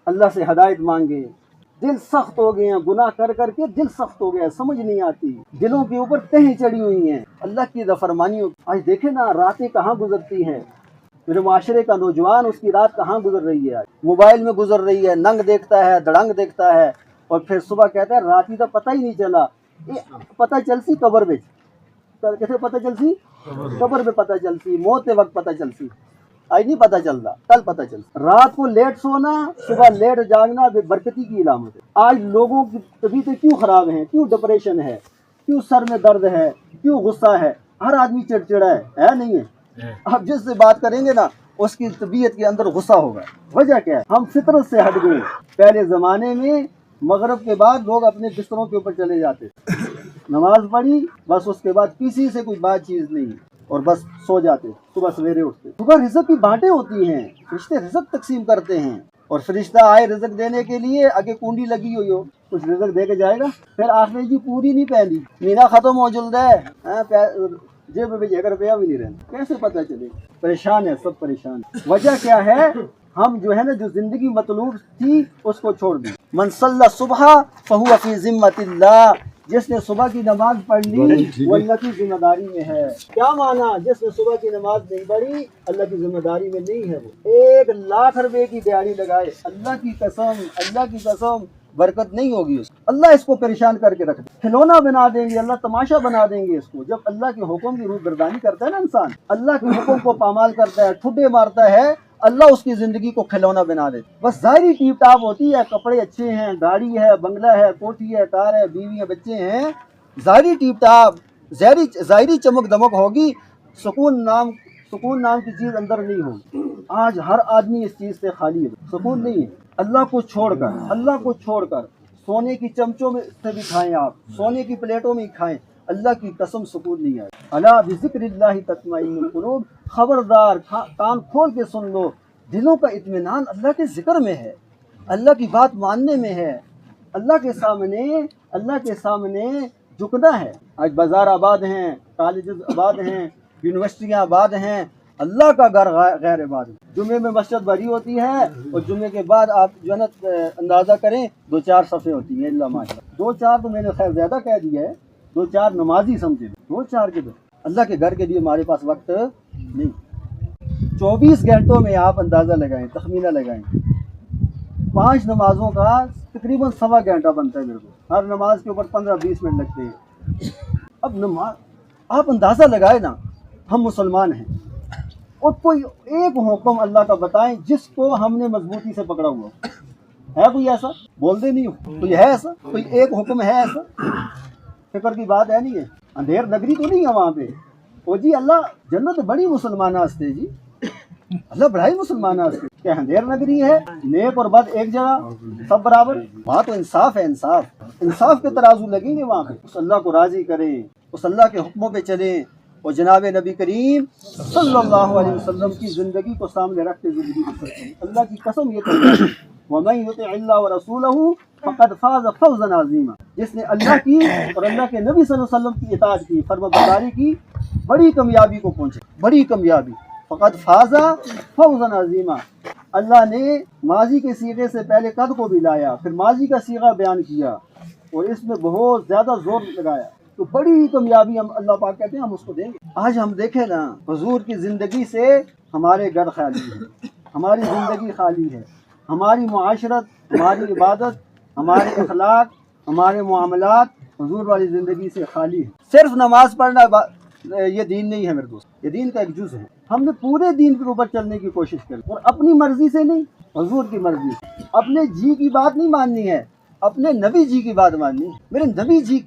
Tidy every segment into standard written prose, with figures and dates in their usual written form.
اللہ سے ہدایت مانگے. دل سخت ہو گئے ہیں گناہ کر کر کے، دل سخت ہو گیا، سمجھ نہیں آتی، دلوں کے اوپر تہیں چڑھی ہوئی ہیں اللہ کی نافرمانیوں. آج دیکھیں نا راتیں کہاں گزرتی ہیں، میرے معاشرے کا نوجوان اس کی رات کہاں گزر رہی ہے، آج موبائل میں گزر رہی ہے، ننگ دیکھتا ہے، دڑنگ دیکھتا ہے، اور پھر صبح کہتا ہے رات تو پتہ ہی نہیں چلا. پتہ چلسی قبر میں، کیسے پتہ چلسی؟ قبر میں پتہ چلسی، موت کے وقت پتہ چلسی. آج نہیں پتہ چلتا، کل پتہ چلتا. رات کو لیٹ سونا، صبح لیٹ جاگنا بے برکتی کی علامت ہے. آج لوگوں کی طبیعتیں کیوں خراب ہیں، کیوں ڈپریشن ہے، کیوں سر میں درد ہے، کیوں غصہ ہے، ہر آدمی چڑچڑا ہے نہیں ہے. آپ جس سے بات کریں گے نا اس کی طبیعت کے اندر غصہ ہوگا. وجہ کیا ہے؟ ہم فطرت سے ہٹ گئے. پہلے زمانے میں مغرب کے بعد لوگ اپنے بستروں کے اوپر چلے جاتے، نماز پڑھی بس، اس کے بعد کسی سے کوئی بات چیز نہیں، اور بس سو جاتے. صبح سویرے اٹھتے، صبح رزق کی بانٹیں ہوتی ہیں، فرشتے رزق تقسیم کرتے ہیں، اور فرشتہ آئے رزق دینے کے لیے، آگے کنڈی لگی ہوئی ہو، کچھ رزق دے کے جائے گا. پھر آخر جی پوری نہیں پہنی، مینا ختم ہو جلد ہے، جیب میں 1 روپیہ بھی نہیں رہنا، کیسے پتہ چلے؟ پریشان ہے، سب پریشان. وجہ کیا ہے؟ ہم جو ہے نا جو زندگی مطلوب تھی اس کو چھوڑ دی. من صلی صبح فہو فی ذمۃ اللہ، جس نے صبح کی نماز پڑھ لی وہ اللہ کی ذمہ داری میں ہے. کیا مانا؟ جس نے صبح کی نماز نہیں پڑھی اللہ کی ذمہ داری میں نہیں ہے. وہ 1,00,000 روپے کی دیہڑی لگائے، اللہ کی قسم برکت نہیں ہوگی اس کو. اللہ اس کو پریشان کر کے رکھ دے، کھلونا بنا دیں گے، اللہ تماشا بنا دیں گے اس کو. جب اللہ کے حکم کی روح گردانی کرتا ہے نا انسان، اللہ کے حکم کو پامال کرتا ہے، ٹھڈے مارتا ہے، اللہ اس کی زندگی کو کھلونا بنا دے. بس ظاہری ٹیپ ٹاپ ہوتی ہے، کپڑے اچھے ہیں، گاڑی ہے، بنگلہ ہے، کوٹھی ہے، کار ہے، بیوی ہے، بچے ہیں، ظاہری ٹیپ ٹاپ، ظاہری چمک دمک ہوگی، سکون نام کی چیز اندر نہیں ہوگی. آج ہر آدمی اس چیز سے خالی ہے، سکون نہیں ہے. اللہ کو چھوڑ کر سونے کی چمچوں میں سے بھی کھائیں، آپ سونے کی پلیٹوں میں کھائیں، اللہ کی قسم سکون نہیں آئے. الا بذکر اللہ تطمئن القلوب، خبردار کان کھول کے سن لو، دلوں کا اطمینان اللہ کے ذکر میں ہے، اللہ کی بات ماننے میں ہے، اللہ کے سامنے جھکنا ہے. آج بازار آباد ہیں، کالجز آباد ہیں، یونیورسٹیاں آباد ہیں، اللہ کا گھر غیر آباد ہے. جمعے میں مسجد بھری ہوتی ہے، اور جمعے کے بعد آپ جو ہے نا اندازہ کریں 2-4 صفیں ہوتی ہیں، اللہ ماشاء اللہ. 2-4 تو میں نے خیر زیادہ کہہ دیا ہے، 2-4 نمازی سمجھے، 2-4 کے اللہ کے گھر کے لیے ہمارے پاس وقت نہیں. 24 گھنٹوں میں آپ اندازہ لگائیں، تخمینہ لگائیں، 5 نمازوں کا تقریباً 1.25 گھنٹہ بنتا ہے میرے کو، ہر نماز کے اوپر 15-20 منٹ لگتے ہیں. اب نماز آپ اندازہ لگائے نا، ہم مسلمان ہیں، اور کوئی ایک حکم اللہ کا بتائیں جس کو ہم نے مضبوطی سے پکڑا ہوا ہے؟ کوئی ایسا؟ بول دے نہیں ہو، کوئی ہے ایسا؟ کوئی ایک حکم ہے ایسا؟ فکر کی بات ہے نہیں ہے، اندھیر نگری تو نہیں ہے وہاں پہ. او جی اللہ جنت بڑی مسلمانہ ہستے، جی اللہ بڑائی مسلمانہ ہستے، کیا اندھیر نگری ہے؟ نیک اور بد ایک جگہ، سب برابر. وہاں تو انصاف ہے، انصاف کے ترازو لگیں گے وہاں پہ. اس اللہ کو راضی کریں، اس اللہ کے حکموں پہ چلیں، اور جناب نبی کریم صلی اللہ علیہ وسلم کی زندگی کو سامنے رکھ کے زندگی بسر کریں. اللہ کی قسم یہ کہتا ہے وَمَن يُطِعِ اللَّهَ وَرَسُولَهُ فَقَدْ فَازَ فَوْزًا عَظِيمًا، جس نے اللہ کی اور اللہ کے نبی صلی اللہ علیہ وسلم کی اطاعت کی، فرمانبرداری کی، بڑی کامیابی کو پہنچے، بڑی کامیابی. فَقَدْ فَازَ فَوْزًا عَظِيمًا. اللہ نے ماضی کے صیغے سے پہلے قد کو بھی لایا، پھر ماضی کا صیغہ بیان کیا، اور اس میں بہت زیادہ زور لگایا، تو بڑی کامیابی ہم اللہ پاک کہتے ہیں ہم اس کو دیں گے. آج ہم دیکھیں نا حضور کی زندگی سے ہمارے گھر خالی ہے، ہماری زندگی خالی ہے، ہماری معاشرت، ہماری عبادت، ہمارے اخلاق، ہمارے معاملات حضور والی زندگی سے خالی ہے. صرف نماز پڑھنا یہ دین نہیں ہے میرے دوست، یہ دین کا ایک جز ہے. ہم نے پورے دین کے اوپر چلنے کی کوشش کی، اور اپنی مرضی سے نہیں، حضور کی مرضی سے. اپنے جی کی بات نہیں ماننی ہے، اپنے نبی جی کی بات ماننی ہے. میرے نبی جی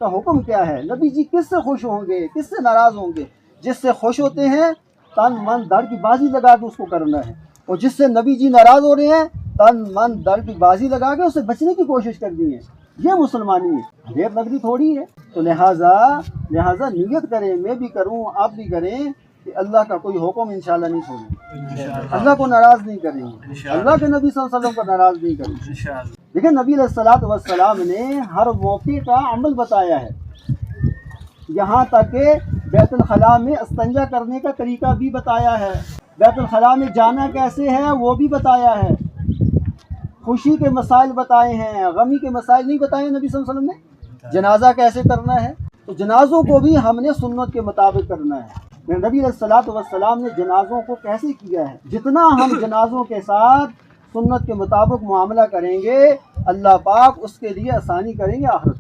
کا حکم کیا ہے؟ نبی جی کس سے خوش ہوں گے، کس سے ناراض ہوں گے؟ جس سے خوش ہوتے ہیں تن من دھڑ کی بازی لگا کے اس کو کرنا ہے، اور جس سے نبی جی ناراض ہو رہے ہیں تن من دھڑ کی بازی لگا کے اس سے بچنے کی کوشش کرنی ہے. یہ مسلمانی ہے، غیر نگری تھوڑی ہے. تو لہٰذا نیت کریں، میں بھی کروں، آپ بھی کریں، کہ اللہ کا کوئی حکم انشاءاللہ نہیں چھوڑیں، اللہ کو ناراض نہیں کریں گے، اللہ کے نبی صلی اللہ علیہ وسلم کو ناراض نہیں کریں گے. دیکھیں نبی علیہ الصلوۃ والسلام نے ہر موقع کا عمل بتایا ہے، یہاں تک کہ بیت الخلاء میں استنجا کرنے کا طریقہ بھی بتایا ہے، بیت الخلاء میں جانا کیسے ہے وہ بھی بتایا ہے. خوشی کے مسائل بتائے ہیں، غمی کے مسائل نہیں بتائے نبی صلی اللہ علیہ وسلم نے۔ جنازہ کیسے کرنا ہے، تو جنازوں کو بھی ہم نے سنت کے مطابق کرنا ہے۔ نبی علیہ الصلوۃ والسلام نے جنازوں کو کیسے کیا ہے، جتنا ہم جنازوں کے ساتھ سنت کے مطابق معاملہ کریں گے اللہ پاک اس کے لیے آسانی کریں گے آخرت۔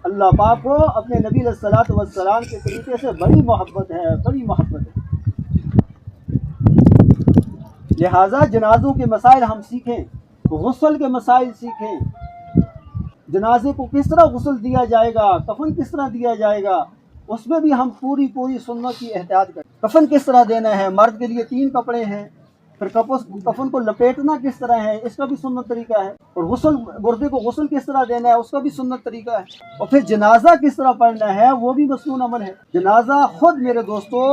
اللہ پاک کو اپنے نبی علیہ الصلوۃ والسلام کے طریقے سے بڑی محبت ہے، بڑی محبت ہے۔ لہٰذا جنازوں کے مسائل ہم سیکھیں، غسل کے مسائل سیکھیں، جنازے کو کس طرح غسل دیا جائے گا، کفن کس طرح دیا جائے گا، اس میں بھی ہم پوری سنت کی احتیاط کریں۔ کفن کس طرح دینا ہے، مرد کے لیے 3 کپڑے ہیں، پھر کفن کو لپیٹنا کس طرح ہے، اس کا بھی سنت طریقہ ہے، اور غسل مردے کو غسل کس طرح دینا ہے، اس کا بھی سنت طریقہ ہے، اور پھر جنازہ کس طرح پڑھنا ہے وہ بھی مسنون عمل ہے۔ جنازہ خود میرے دوستو،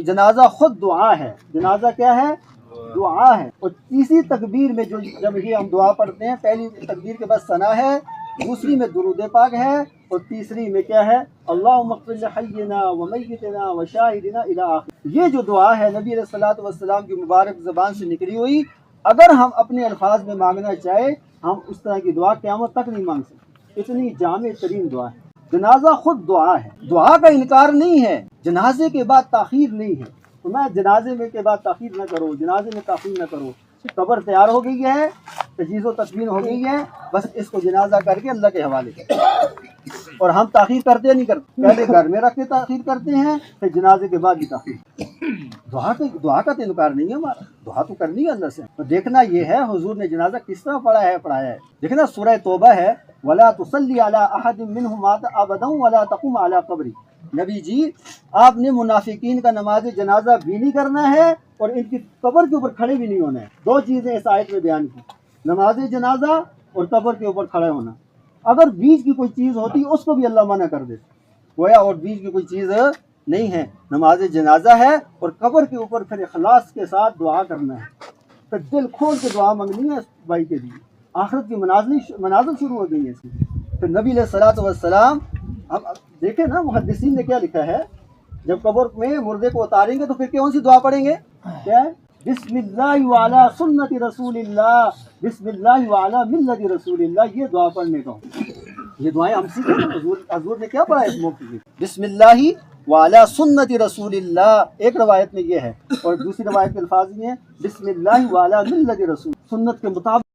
جنازہ خود دعا ہے۔ جنازہ کیا ہے؟ دعا ہے۔ اور تیسری تکبیر میں جب یہ ہم دعا پڑھتے ہیں، پہلی تکبیر کے بعد ثنا ہے، دوسری میں درود پاک ہے، اور تیسری میں کیا ہے؟ اللہم اغفر لحینا ومیتنا وشاہدنا الی آخر۔ یہ جو دعا ہے نبی علیہ الصلوۃ والسلام کی مبارک زبان سے نکلی ہوئی، اگر ہم اپنے الفاظ میں مانگنا چاہے ہم اس طرح کی دعا قیامت تک نہیں مانگ سکتے، اتنی جامع ترین دعا ہے۔ جنازہ خود دعا ہے، دعا کا انکار نہیں ہے، جنازے کے بعد تاخیر نہیں ہے۔ تو میں جنازے میں کے بعد تاخیر نہ کرو، جنازے میں تاخیر نہ کرو، قبر تیار ہو گئی ہے، تجہیز و تدفین ہو گئی ہے، بس اس کو جنازہ کر کے اللہ کے حوالے کرو۔ اور ہم تاخیر کرتے نہیں کرتے، پہلے گھر میں رکھ کے تاخیر کرتے ہیں، پھر جنازے کے بعد بھی تاخیر۔ دعا کا تو انکار نہیں ہے ہمارا، دعا تو کرنی ہے اللہ سے۔ تو دیکھنا یہ ہے حضور نے جنازہ کس طرح پڑھایا ہے۔ دیکھنا سورہ توبہ ہے، وَلَا تُصَلِّ عَلَىٰ أَحَدٍ مِّنْهُمْ مَاتَ أَبَدًا وَلَا تَقُمْ عَلَىٰ قَبْرِهِ۔ نبی جی آپ نے منافقین کا نماز جنازہ بھی نہیں کرنا ہے اور ان کی قبر کے اوپر کھڑے بھی نہیں ہونا ہے۔ 2 چیزیں اس آیت میں بیان کی، نماز جنازہ اور قبر کے اوپر کھڑے ہونا۔ اگر بیچ کی کوئی چیز ہوتی اس کو بھی اللہ منع کر دیتے، گویا اور بیچ کی کوئی چیز نہیں ہے، نماز جنازہ ہے، اور قبر کے اوپر پھر اخلاص کے ساتھ دعا کرنا ہے، پھر دل کھول کے دعا مانگنی ہے اس بھائی کے لیے۔ آخرت کی منازل شروع ہو گئی ہیں اس کی۔ پھر نبی علیہ الصلوۃ والسلام، اب دیکھیں نا محدثین نے کیا لکھا ہے، جب قبر میں مردے کو اتاریں گے تو پھر کون سی دعا پڑھیں گے؟ کیا ہے؟ بسم اللہ وعلی سنت رسول اللہ، بسم اللہ وعلی ملت رسول اللہ، یہ دعا پڑھنے کا۔ یہ دعائیں ہم سیکھیں نا، حضور نے کیا پڑھا ہے اس موقع پہ؟ بسم اللہ وعلی سنت رسول اللہ، ایک روایت میں یہ ہے، اور دوسری روایت کے الفاظ یہ ہیں بسم اللہ وعلی ملت رسول، سنت کے مطابق